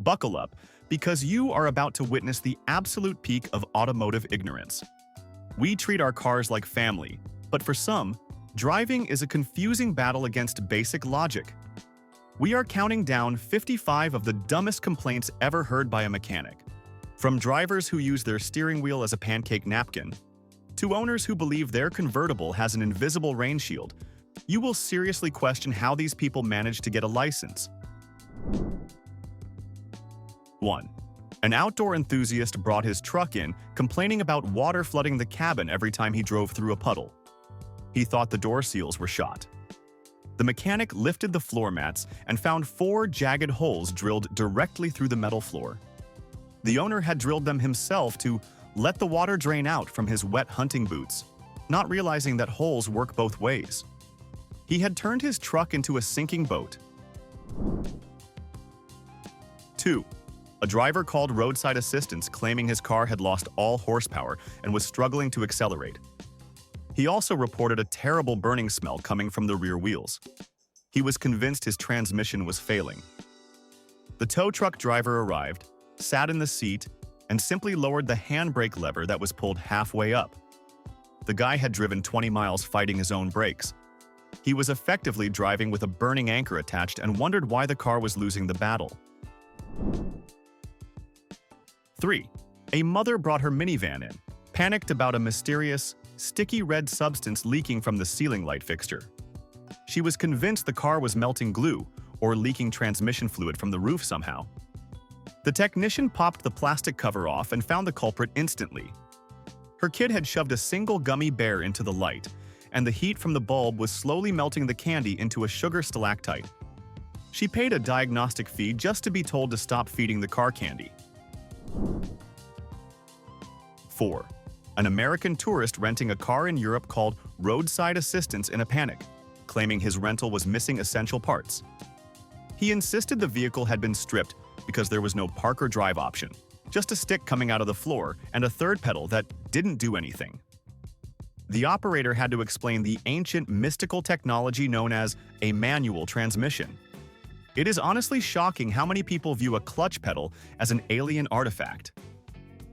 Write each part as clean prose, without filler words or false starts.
Buckle up, because you are about to witness the absolute peak of automotive ignorance. We treat our cars like family, but for some, driving is a confusing battle against basic logic. We are counting down 55 of the dumbest complaints ever heard by a mechanic. From drivers who use their steering wheel as a pancake napkin, to owners who believe their convertible has an invisible rain shield, you will seriously question how these people manage to get a license. 1. An outdoor enthusiast brought his truck in, complaining about water flooding the cabin every time he drove through a puddle. He thought the door seals were shot. The mechanic lifted the floor mats and found 4 jagged holes drilled directly through the metal floor. The owner had drilled them himself to let the water drain out from his wet hunting boots, not realizing that holes work both ways. He had turned his truck into a sinking boat. 2. A driver called roadside assistance claiming his car had lost all horsepower and was struggling to accelerate. He also reported a terrible burning smell coming from the rear wheels. He was convinced his transmission was failing. The tow truck driver arrived, sat in the seat, and simply lowered the handbrake lever that was pulled halfway up. The guy had driven 20 miles fighting his own brakes. He was effectively driving with a burning anchor attached and wondered why the car was losing the battle. 3. A mother brought her minivan in, panicked about a mysterious, sticky red substance leaking from the ceiling light fixture. She was convinced the car was melting glue or leaking transmission fluid from the roof somehow. The technician popped the plastic cover off and found the culprit instantly. Her kid had shoved a single gummy bear into the light, and the heat from the bulb was slowly melting the candy into a sugar stalactite. She paid a diagnostic fee just to be told to stop feeding the car candy. 4. An American tourist renting a car in Europe called roadside assistance in a panic, claiming his rental was missing essential parts. He insisted the vehicle had been stripped because there was no park or drive option, just a stick coming out of the floor and a third pedal that didn't do anything. The operator had to explain the ancient mystical technology known as a manual transmission. It is honestly shocking how many people view a clutch pedal as an alien artifact.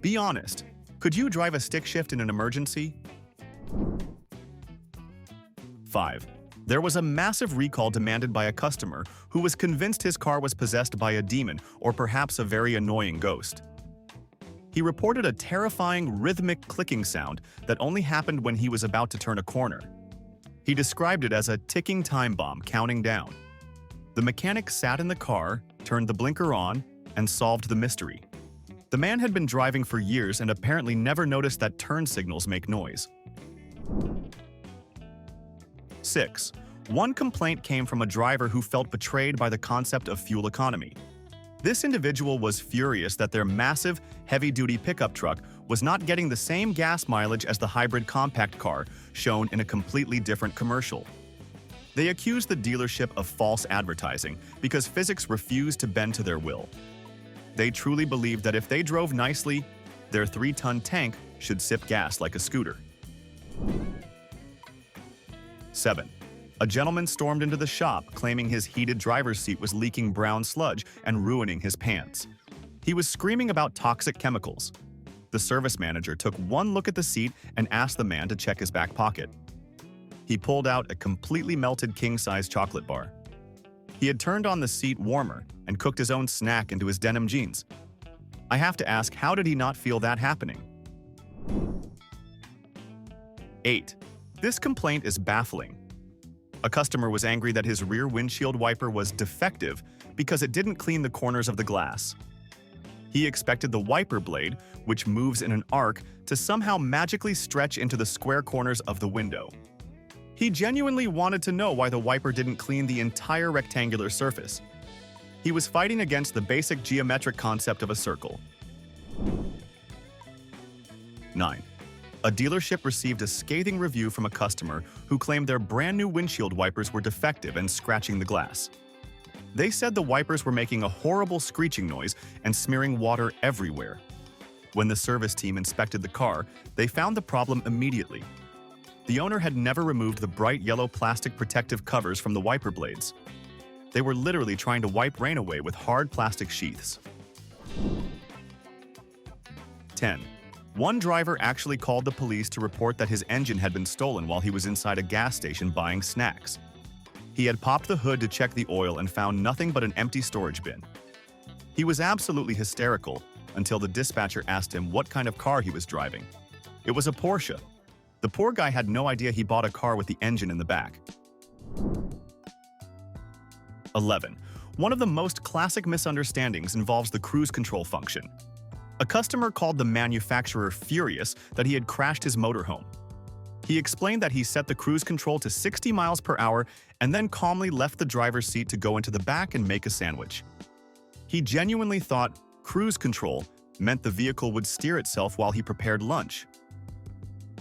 Be honest. Could you drive a stick shift in an emergency? 5. There was a massive recall demanded by a customer who was convinced his car was possessed by a demon or perhaps a very annoying ghost. He reported a terrifying rhythmic clicking sound that only happened when he was about to turn a corner. He described it as a ticking time bomb counting down. The mechanic sat in the car, turned the blinker on, and solved the mystery. The man had been driving for years and apparently never noticed that turn signals make noise. 6. One complaint came from a driver who felt betrayed by the concept of fuel economy. This individual was furious that their massive, heavy-duty pickup truck was not getting the same gas mileage as the hybrid compact car shown in a completely different commercial. They accused the dealership of false advertising because physics refused to bend to their will. They truly believed that if they drove nicely, their 3-ton tank should sip gas like a scooter. 7. A gentleman stormed into the shop claiming his heated driver's seat was leaking brown sludge and ruining his pants. He was screaming about toxic chemicals. The service manager took one look at the seat and asked the man to check his back pocket. He pulled out a completely melted king-size chocolate bar. He had turned on the seat warmer and cooked his own snack into his denim jeans. I have to ask, how did he not feel that happening? 8. This complaint is baffling. A customer was angry that his rear windshield wiper was defective because it didn't clean the corners of the glass. He expected the wiper blade, which moves in an arc, to somehow magically stretch into the square corners of the window. He genuinely wanted to know why the wiper didn't clean the entire rectangular surface. He was fighting against the basic geometric concept of a circle. 9. A dealership received a scathing review from a customer who claimed their brand new windshield wipers were defective and scratching the glass. They said the wipers were making a horrible screeching noise and smearing water everywhere. When the service team inspected the car, they found the problem immediately. The owner had never removed the bright yellow plastic protective covers from the wiper blades. They were literally trying to wipe rain away with hard plastic sheaths. 10. One driver actually called the police to report that his engine had been stolen while he was inside a gas station buying snacks. He had popped the hood to check the oil and found nothing but an empty storage bin. He was absolutely hysterical until the dispatcher asked him what kind of car he was driving. It was a Porsche. The poor guy had no idea he bought a car with the engine in the back. 11. One of the most classic misunderstandings involves the cruise control function. A customer called the manufacturer furious that he had crashed his motorhome. He explained that he set the cruise control to 60 miles per hour and then calmly left the driver's seat to go into the back and make a sandwich. He genuinely thought cruise control meant the vehicle would steer itself while he prepared lunch.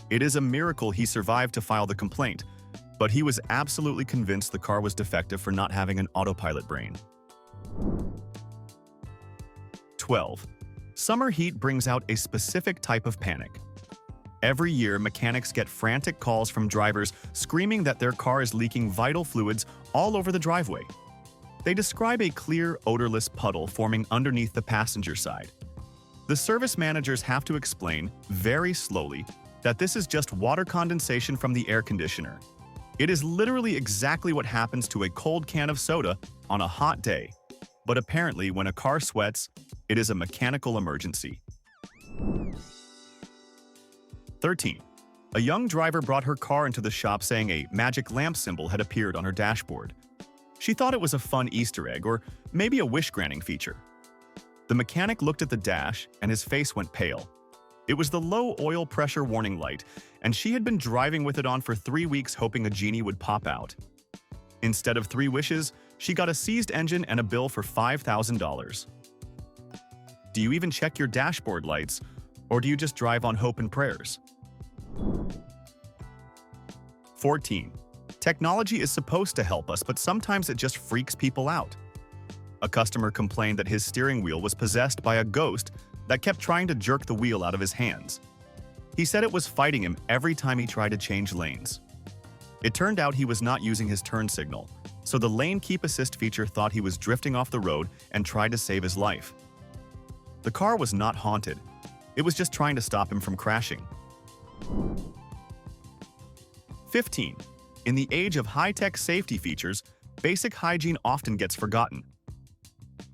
It is a miracle he survived to file the complaint, but he was absolutely convinced the car was defective for not having an autopilot brain. 12. Summer heat brings out a specific type of panic. Every year, mechanics get frantic calls from drivers screaming that their car is leaking vital fluids all over the driveway. They describe a clear, odorless puddle forming underneath the passenger side. The service managers have to explain, very slowly, that this is just water condensation from the air conditioner. It is literally exactly what happens to a cold can of soda on a hot day. But apparently, when a car sweats, it is a mechanical emergency. 13. A young driver brought her car into the shop saying a magic lamp symbol had appeared on her dashboard. She thought it was a fun Easter egg or maybe a wish-granting feature. The mechanic looked at the dash and his face went pale. It was the low oil pressure warning light, and she had been driving with it on for 3 weeks hoping a genie would pop out. Instead of 3 wishes, she got a seized engine and a bill for $5,000. Do you even check your dashboard lights, or do you just drive on hope and prayers? 14. Technology is supposed to help us, but sometimes it just freaks people out. A customer complained that his steering wheel was possessed by a ghost that kept trying to jerk the wheel out of his hands. He said it was fighting him every time he tried to change lanes. It turned out he was not using his turn signal, so the lane keep assist feature thought he was drifting off the road and tried to save his life. The car was not haunted. It was just trying to stop him from crashing. 15. In the age of high-tech safety features, basic hygiene often gets forgotten.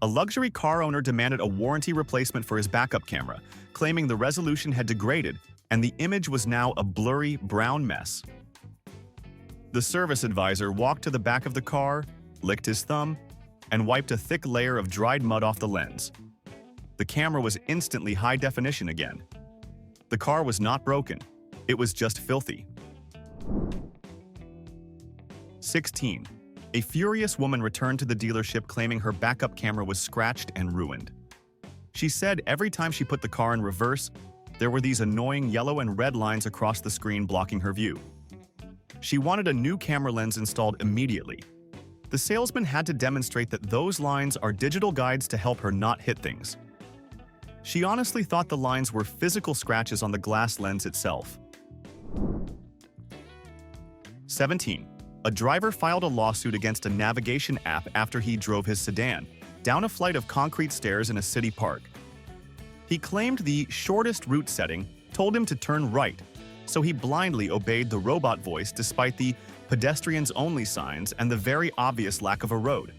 A luxury car owner demanded a warranty replacement for his backup camera, claiming the resolution had degraded and the image was now a blurry brown mess. The service advisor walked to the back of the car, licked his thumb, and wiped a thick layer of dried mud off the lens. The camera was instantly high definition again. The car was not broken. It was just filthy. 16. A furious woman returned to the dealership claiming her backup camera was scratched and ruined. She said every time she put the car in reverse, there were these annoying yellow and red lines across the screen blocking her view. She wanted a new camera lens installed immediately. The salesman had to demonstrate that those lines are digital guides to help her not hit things. She honestly thought the lines were physical scratches on the glass lens itself. 17. A driver filed a lawsuit against a navigation app after he drove his sedan down a flight of concrete stairs in a city park. He claimed the shortest route setting told him to turn right, so he blindly obeyed the robot voice despite the pedestrians-only signs and the very obvious lack of a road.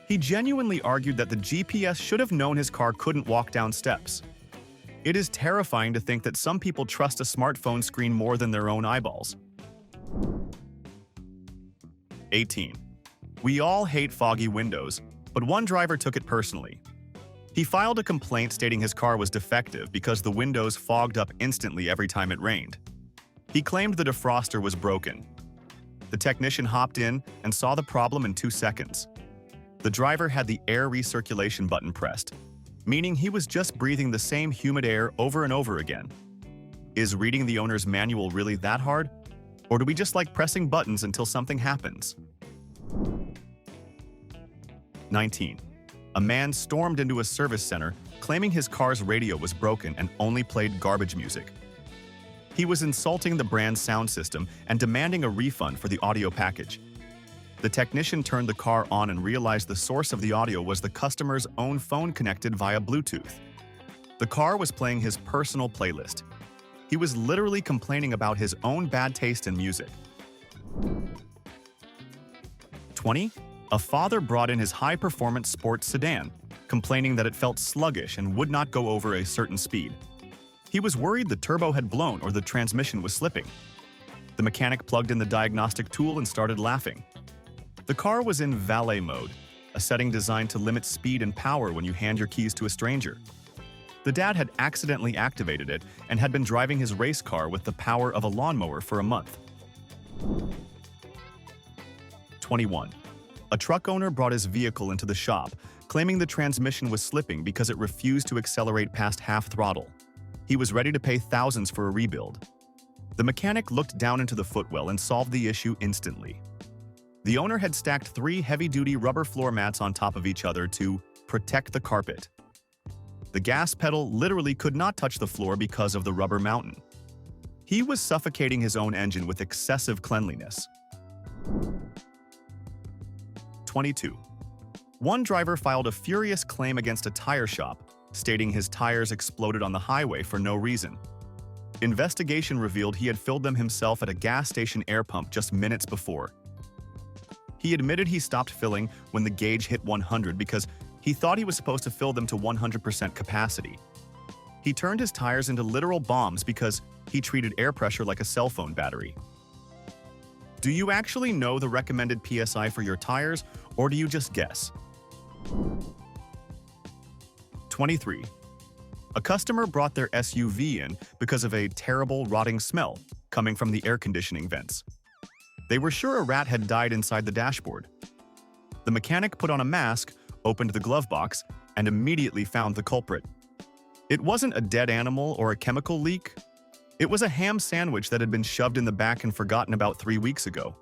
He genuinely argued that the GPS should have known his car couldn't walk down steps. It is terrifying to think that some people trust a smartphone screen more than their own eyeballs. 18. We all hate foggy windows, but one driver took it personally. He filed a complaint stating his car was defective because the windows fogged up instantly every time it rained. He claimed the defroster was broken. The technician hopped in and saw the problem in 2 seconds. The driver had the air recirculation button pressed, meaning he was just breathing the same humid air over and over again. Is reading the owner's manual really that hard? Or do we just like pressing buttons until something happens? 19. A man stormed into a service center claiming his car's radio was broken and only played garbage music. He was insulting the brand's sound system and demanding a refund for the audio package. The technician turned the car on and realized the source of the audio was the customer's own phone connected via Bluetooth. The car was playing his personal playlist. He was literally complaining about his own bad taste in music. 20. A father brought in his high-performance sports sedan, complaining that it felt sluggish and would not go over a certain speed. He was worried the turbo had blown or the transmission was slipping. The mechanic plugged in the diagnostic tool and started laughing. The car was in valet mode, a setting designed to limit speed and power when you hand your keys to a stranger. The dad had accidentally activated it and had been driving his race car with the power of a lawnmower for a month. 21. A truck owner brought his vehicle into the shop, claiming the transmission was slipping because it refused to accelerate past half throttle. He was ready to pay thousands for a rebuild. The mechanic looked down into the footwell and solved the issue instantly. The owner had stacked 3 heavy-duty rubber floor mats on top of each other to protect the carpet. The gas pedal literally could not touch the floor because of the rubber mountain. He was suffocating his own engine with excessive cleanliness. 22. One driver filed a furious claim against a tire shop, stating his tires exploded on the highway for no reason. Investigation revealed he had filled them himself at a gas station air pump just minutes before. He admitted he stopped filling when the gauge hit 100 because he thought he was supposed to fill them to 100% capacity. He turned his tires into literal bombs because he treated air pressure like a cell phone battery. Do you actually know the recommended PSI for your tires, or do you just guess? 23. A customer brought their SUV in because of a terrible rotting smell coming from the air conditioning vents. They were sure a rat had died inside the dashboard. The mechanic put on a mask, opened the glove box, and immediately found the culprit. It wasn't a dead animal or a chemical leak. It was a ham sandwich that had been shoved in the back and forgotten about 3 weeks ago.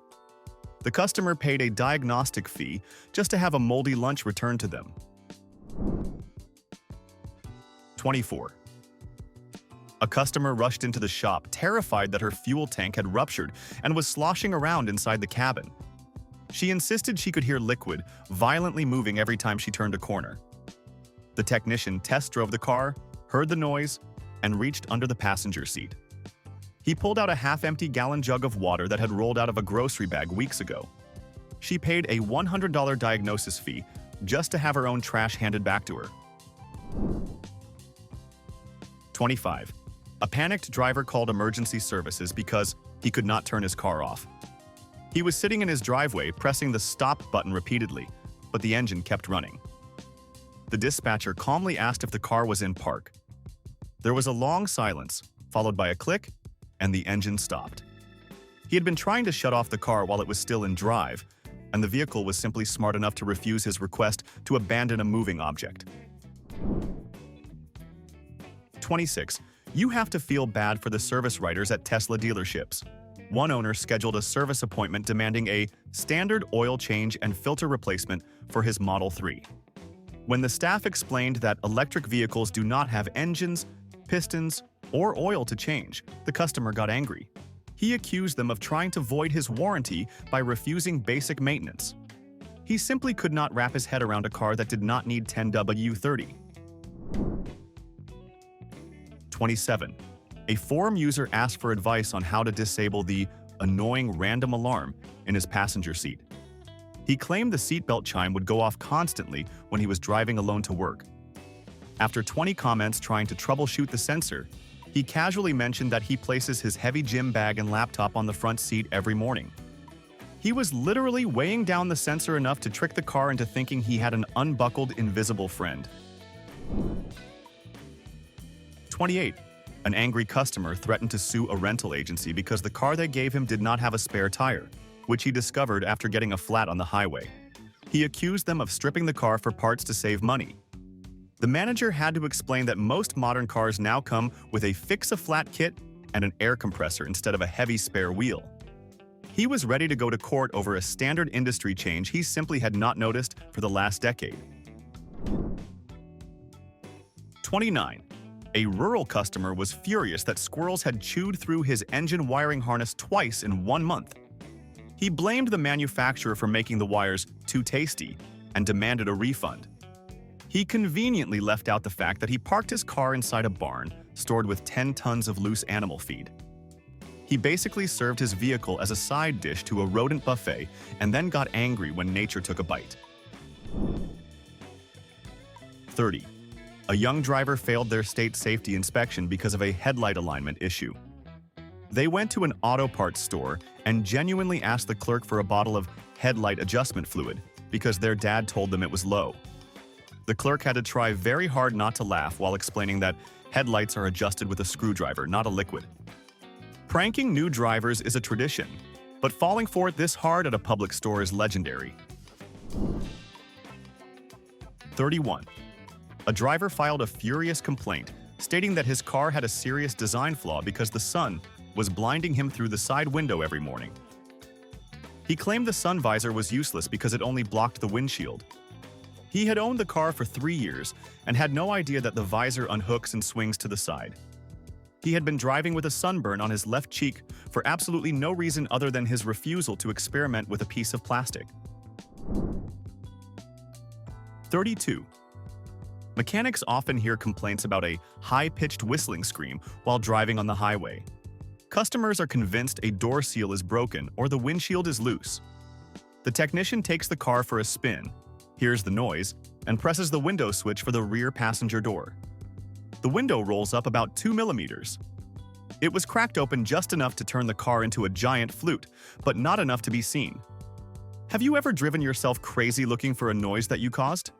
The customer paid a diagnostic fee just to have a moldy lunch returned to them. 24. A customer rushed into the shop, terrified that her fuel tank had ruptured and was sloshing around inside the cabin. She insisted she could hear liquid violently moving every time she turned a corner. The technician test drove the car, heard the noise, and reached under the passenger seat. He pulled out a half-empty gallon jug of water that had rolled out of a grocery bag weeks ago. She paid a $100 diagnosis fee just to have her own trash handed back to her. 25. A panicked driver called emergency services because he could not turn his car off. He was sitting in his driveway pressing the stop button repeatedly, but the engine kept running. The dispatcher calmly asked if the car was in park. There was a long silence, followed by a click, and the engine stopped. He had been trying to shut off the car while it was still in drive, and the vehicle was simply smart enough to refuse his request to abandon a moving object. 26. You have to feel bad for the service writers at Tesla dealerships. One owner scheduled a service appointment demanding a standard oil change and filter replacement for his Model 3. When the staff explained that electric vehicles do not have engines, pistons, or oil to change, the customer got angry. He accused them of trying to void his warranty by refusing basic maintenance. He simply could not wrap his head around a car that did not need 10W30. 27. A forum user asked for advice on how to disable the annoying random alarm in his passenger seat. He claimed the seatbelt chime would go off constantly when he was driving alone to work. After 20 comments trying to troubleshoot the sensor, he casually mentioned that he places his heavy gym bag and laptop on the front seat every morning. He was literally weighing down the sensor enough to trick the car into thinking he had an unbuckled invisible friend. 28. An angry customer threatened to sue a rental agency because the car they gave him did not have a spare tire, which he discovered after getting a flat on the highway. He accused them of stripping the car for parts to save money. The manager had to explain that most modern cars now come with a fix-a-flat kit and an air compressor instead of a heavy spare wheel. He was ready to go to court over a standard industry change he simply had not noticed for the last decade. 29. A rural customer was furious that squirrels had chewed through his engine wiring harness twice in 1 month. He blamed the manufacturer for making the wires too tasty and demanded a refund. He conveniently left out the fact that he parked his car inside a barn stored with 10 tons of loose animal feed. He basically served his vehicle as a side dish to a rodent buffet and then got angry when nature took a bite. 30. A young driver failed their state safety inspection because of a headlight alignment issue. They went to an auto parts store and genuinely asked the clerk for a bottle of headlight adjustment fluid because their dad told them it was low. The clerk had to try very hard not to laugh while explaining that headlights are adjusted with a screwdriver, not a liquid. Pranking new drivers is a tradition, but falling for it this hard at a public store is legendary. 31. A driver filed a furious complaint, stating that his car had a serious design flaw because the sun was blinding him through the side window every morning. He claimed the sun visor was useless because it only blocked the windshield. He had owned the car for 3 years and had no idea that the visor unhooks and swings to the side. He had been driving with a sunburn on his left cheek for absolutely no reason other than his refusal to experiment with a piece of plastic. 32. Mechanics often hear complaints about a high-pitched whistling scream while driving on the highway. Customers are convinced a door seal is broken or the windshield is loose. The technician takes the car for a spin, hears the noise, and presses the window switch for the rear passenger door. The window rolls up about 2 millimeters. It was cracked open just enough to turn the car into a giant flute, but not enough to be seen. Have you ever driven yourself crazy looking for a noise that you caused?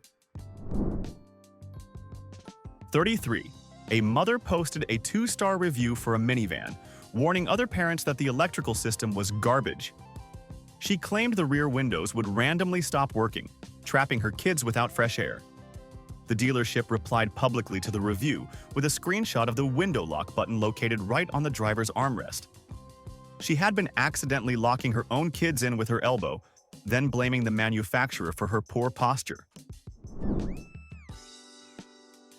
33. A mother posted a 2-star review for a minivan, warning other parents that the electrical system was garbage. She claimed the rear windows would randomly stop working, trapping her kids without fresh air. The dealership replied publicly to the review with a screenshot of the window lock button located right on the driver's armrest. She had been accidentally locking her own kids in with her elbow, then blaming the manufacturer for her poor posture.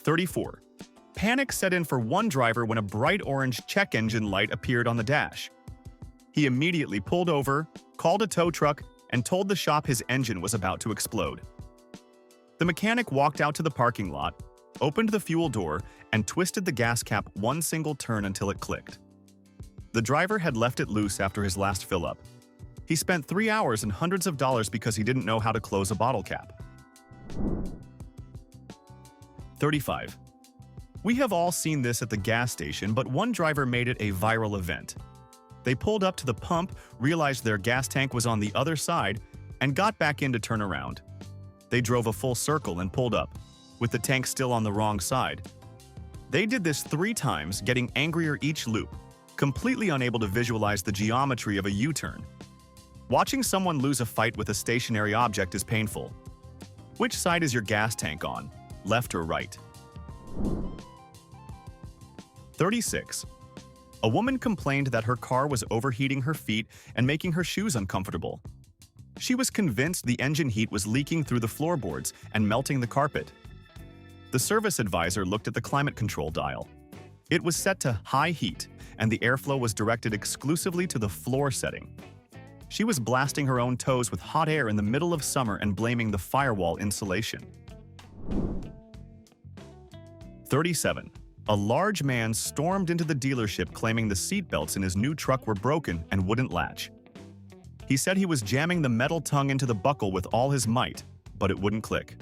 34. Panic set in for one driver when a bright orange check engine light appeared on the dash. He immediately pulled over, called a tow truck, and told the shop his engine was about to explode. The mechanic walked out to the parking lot, opened the fuel door, and twisted the gas cap one single turn until it clicked. The driver had left it loose after his last fill-up. He spent 3 hours and hundreds of dollars because he didn't know how to close a bottle cap. 35. We have all seen this at the gas station, but one driver made it a viral event. They pulled up to the pump, realized their gas tank was on the other side, and got back in to turn around. They drove a full circle and pulled up, with the tank still on the wrong side. They did this 3 times, getting angrier each loop, completely unable to visualize the geometry of a U-turn. Watching someone lose a fight with a stationary object is painful. Which side is your gas tank on, left or right? 36. A woman complained that her car was overheating her feet and making her shoes uncomfortable. She was convinced the engine heat was leaking through the floorboards and melting the carpet. The service advisor looked at the climate control dial. It was set to high heat, and the airflow was directed exclusively to the floor setting. She was blasting her own toes with hot air in the middle of summer and blaming the firewall insulation. 37. A large man stormed into the dealership claiming the seatbelts in his new truck were broken and wouldn't latch. He said he was jamming the metal tongue into the buckle with all his might, but it wouldn't click.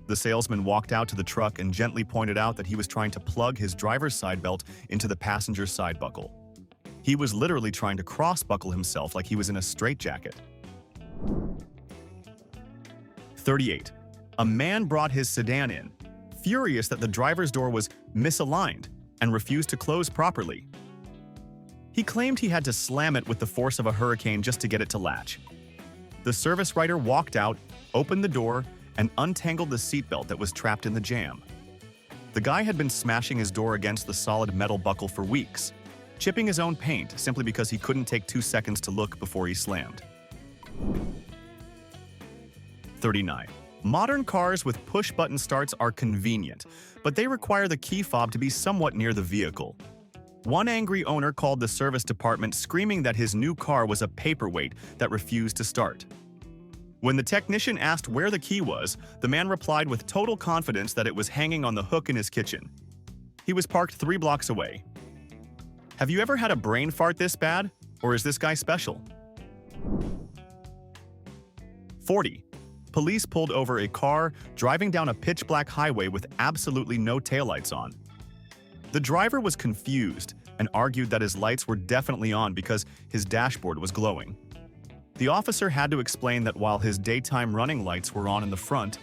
The salesman walked out to the truck and gently pointed out that he was trying to plug his driver's side belt into the passenger's side buckle. He was literally trying to cross-buckle himself like he was in a straitjacket. 38. A man brought his sedan in, furious that the driver's door was misaligned and refused to close properly. He claimed he had to slam it with the force of a hurricane just to get it to latch. The service writer walked out, opened the door, and untangled the seatbelt that was trapped in the jam. The guy had been smashing his door against the solid metal buckle for weeks, chipping his own paint simply because he couldn't take 2 seconds to look before he slammed. 39. Modern cars with push-button starts are convenient, but they require the key fob to be somewhat near the vehicle. One angry owner called the service department screaming that his new car was a paperweight that refused to start. When the technician asked where the key was, the man replied with total confidence that it was hanging on the hook in his kitchen. He was parked 3 blocks away. Have you ever had a brain fart this bad? Or is this guy special? 40. Police pulled over a car driving down a pitch-black highway with absolutely no taillights on. The driver was confused and argued that his lights were definitely on because his dashboard was glowing. The officer had to explain that while his daytime running lights were on in the front,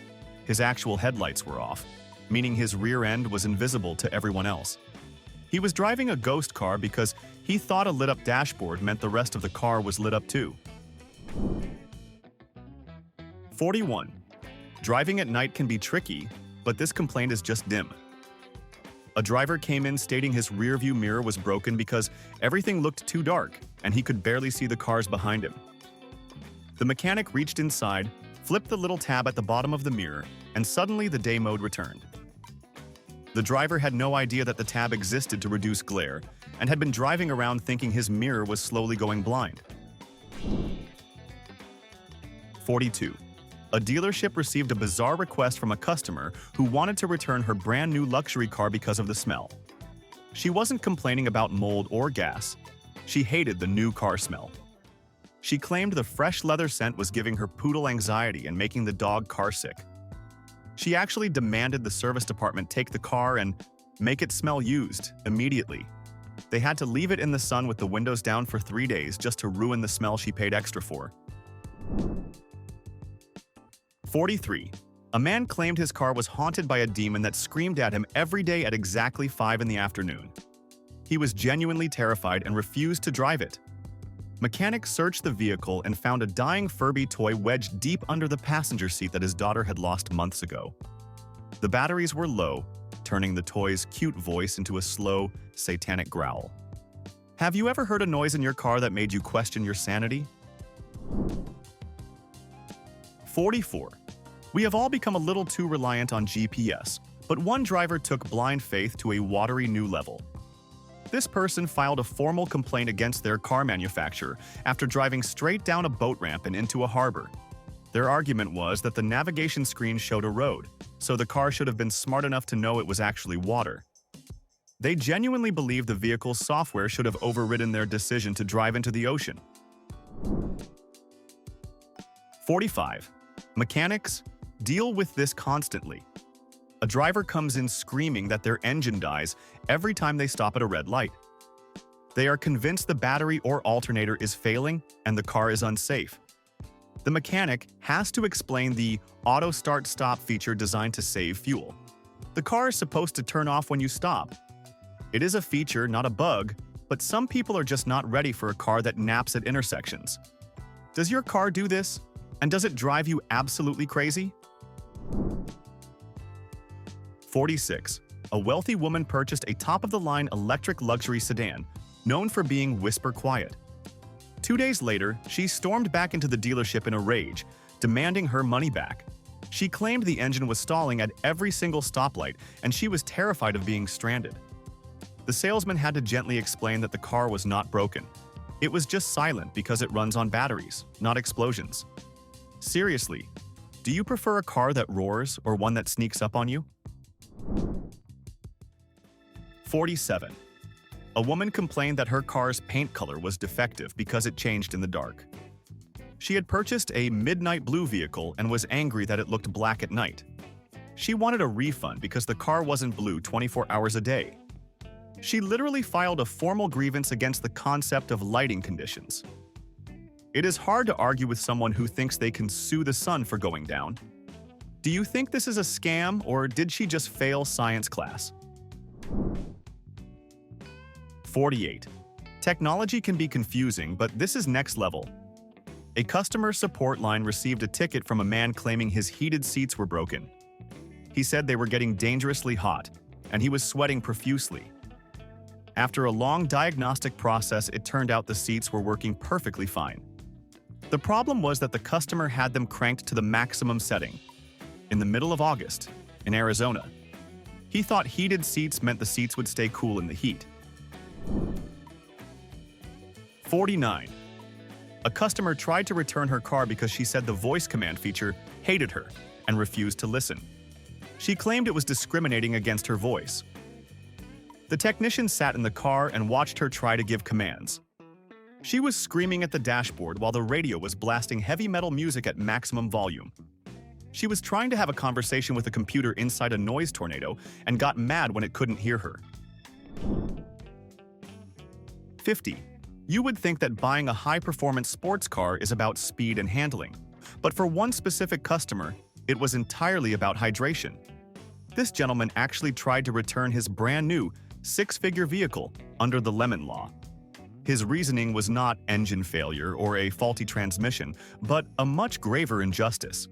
his actual headlights were off, meaning his rear end was invisible to everyone else. He was driving a ghost car because he thought a lit-up dashboard meant the rest of the car was lit up too. 41. Driving at night can be tricky, but this complaint is just dim. A driver came in stating his rearview mirror was broken because everything looked too dark and he could barely see the cars behind him. The mechanic reached inside, flipped the little tab at the bottom of the mirror, and suddenly the day mode returned. The driver had no idea that the tab existed to reduce glare and had been driving around thinking his mirror was slowly going blind. 42. A dealership received a bizarre request from a customer who wanted to return her brand new luxury car because of the smell. She wasn't complaining about mold or gas. She hated the new car smell. She claimed the fresh leather scent was giving her poodle anxiety and making the dog carsick. She actually demanded the service department take the car and make it smell used immediately. They had to leave it in the sun with the windows down for 3 days just to ruin the smell she paid extra for. 43. A man claimed his car was haunted by a demon that screamed at him every day at exactly 5 in the afternoon. He was genuinely terrified and refused to drive it. Mechanics searched the vehicle and found a dying Furby toy wedged deep under the passenger seat that his daughter had lost months ago. The batteries were low, turning the toy's cute voice into a slow, satanic growl. Have you ever heard a noise in your car that made you question your sanity? 44. We have all become a little too reliant on GPS, but one driver took blind faith to a watery new level. This person filed a formal complaint against their car manufacturer after driving straight down a boat ramp and into a harbor. Their argument was that the navigation screen showed a road, so the car should have been smart enough to know it was actually water. They genuinely believe the vehicle's software should have overridden their decision to drive into the ocean. 45. Mechanics deal with this constantly. A driver comes in screaming that their engine dies every time they stop at a red light. They are convinced the battery or alternator is failing and the car is unsafe. The mechanic has to explain the auto start-stop feature designed to save fuel. The car is supposed to turn off when you stop. It is a feature, not a bug, but some people are just not ready for a car that naps at intersections. Does your car do this? And does it drive you absolutely crazy? 46. A wealthy woman purchased a top-of-the-line electric luxury sedan, known for being whisper quiet. 2 days later, she stormed back into the dealership in a rage, demanding her money back. She claimed the engine was stalling at every single stoplight, and she was terrified of being stranded. The salesman had to gently explain that the car was not broken. It was just silent because it runs on batteries, not explosions. Seriously, do you prefer a car that roars or one that sneaks up on you? 47. A woman complained that her car's paint color was defective because it changed in the dark. She had purchased a midnight blue vehicle and was angry that it looked black at night. She wanted a refund because the car wasn't blue 24 hours a day. She literally filed a formal grievance against the concept of lighting conditions. It is hard to argue with someone who thinks they can sue the sun for going down. Do you think this is a scam, or did she just fail science class? 48. Technology can be confusing, but this is next level. A customer support line received a ticket from a man claiming his heated seats were broken. He said they were getting dangerously hot, and he was sweating profusely. After a long diagnostic process, it turned out the seats were working perfectly fine. The problem was that the customer had them cranked to the maximum setting, in the middle of August, in Arizona. He thought heated seats meant the seats would stay cool in the heat. 49. A customer tried to return her car because she said the voice command feature hated her and refused to listen. She claimed it was discriminating against her voice. The technician sat in the car and watched her try to give commands. She was screaming at the dashboard while the radio was blasting heavy metal music at maximum volume. She was trying to have a conversation with a computer inside a noise tornado and got mad when it couldn't hear her. 50. You would think that buying a high-performance sports car is about speed and handling, but for one specific customer, it was entirely about hydration. This gentleman actually tried to return his brand-new, six-figure vehicle under the Lemon Law. His reasoning was not engine failure or a faulty transmission, but a much graver injustice.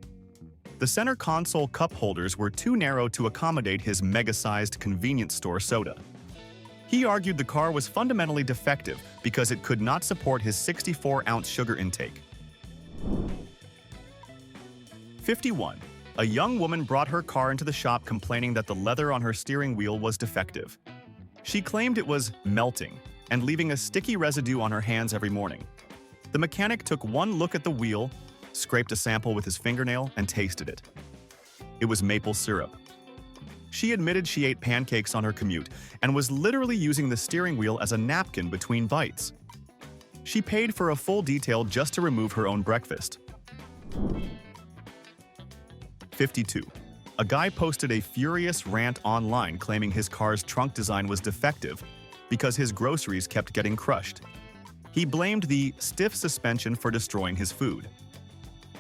The center console cup holders were too narrow to accommodate his mega-sized convenience store soda. He argued the car was fundamentally defective because it could not support his 64-ounce sugar intake. 51. A young woman brought her car into the shop complaining that the leather on her steering wheel was defective. She claimed it was melting and leaving a sticky residue on her hands every morning. The mechanic took one look at the wheel, scraped a sample with his fingernail, and tasted it. It was maple syrup. She admitted she ate pancakes on her commute and was literally using the steering wheel as a napkin between bites. She paid for a full detail just to remove her own breakfast. 52. A guy posted a furious rant online claiming his car's trunk design was defective because his groceries kept getting crushed. He blamed the stiff suspension for destroying his food.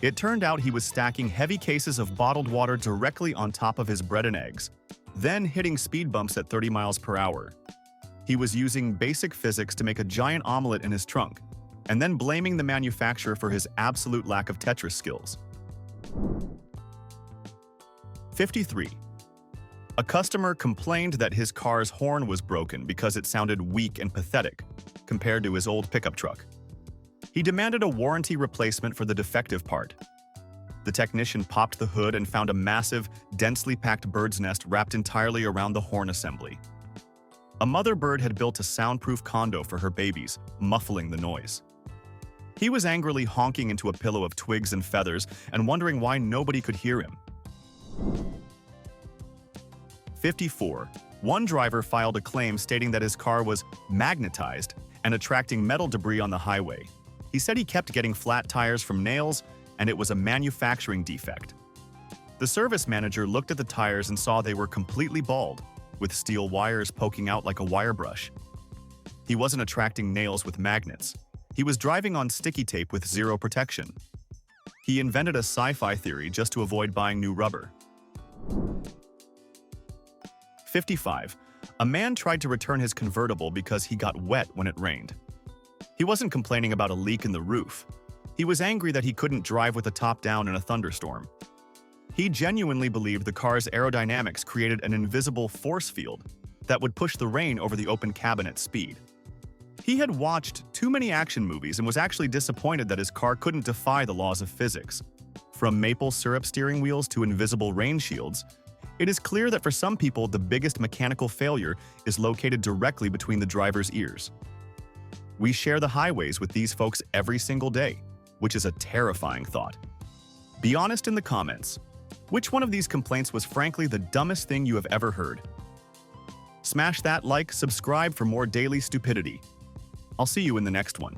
It turned out he was stacking heavy cases of bottled water directly on top of his bread and eggs, then hitting speed bumps at 30 miles per hour. He was using basic physics to make a giant omelet in his trunk, and then blaming the manufacturer for his absolute lack of Tetris skills. 53. A customer complained that his car's horn was broken because it sounded weak and pathetic compared to his old pickup truck. He demanded a warranty replacement for the defective part. The technician popped the hood and found a massive, densely packed bird's nest wrapped entirely around the horn assembly. A mother bird had built a soundproof condo for her babies, muffling the noise. He was angrily honking into a pillow of twigs and feathers and wondering why nobody could hear him. 54. One driver filed a claim stating that his car was magnetized and attracting metal debris on the highway. He said he kept getting flat tires from nails, and it was a manufacturing defect. The service manager looked at the tires and saw they were completely bald, with steel wires poking out like a wire brush. He wasn't attracting nails with magnets. He was driving on sticky tape with zero protection. He invented a sci-fi theory just to avoid buying new rubber. 55. A man tried to return his convertible because he got wet when it rained. He wasn't complaining about a leak in the roof. He was angry that he couldn't drive with the top down in a thunderstorm. He genuinely believed the car's aerodynamics created an invisible force field that would push the rain over the open cabin at speed. He had watched too many action movies and was actually disappointed that his car couldn't defy the laws of physics. From maple syrup steering wheels to invisible rain shields, it is clear that for some people the biggest mechanical failure is located directly between the driver's ears. We share the highways with these folks every single day, which is a terrifying thought. Be honest in the comments. Which one of these complaints was frankly the dumbest thing you have ever heard? Smash that like, subscribe for more daily stupidity. I'll see you in the next one.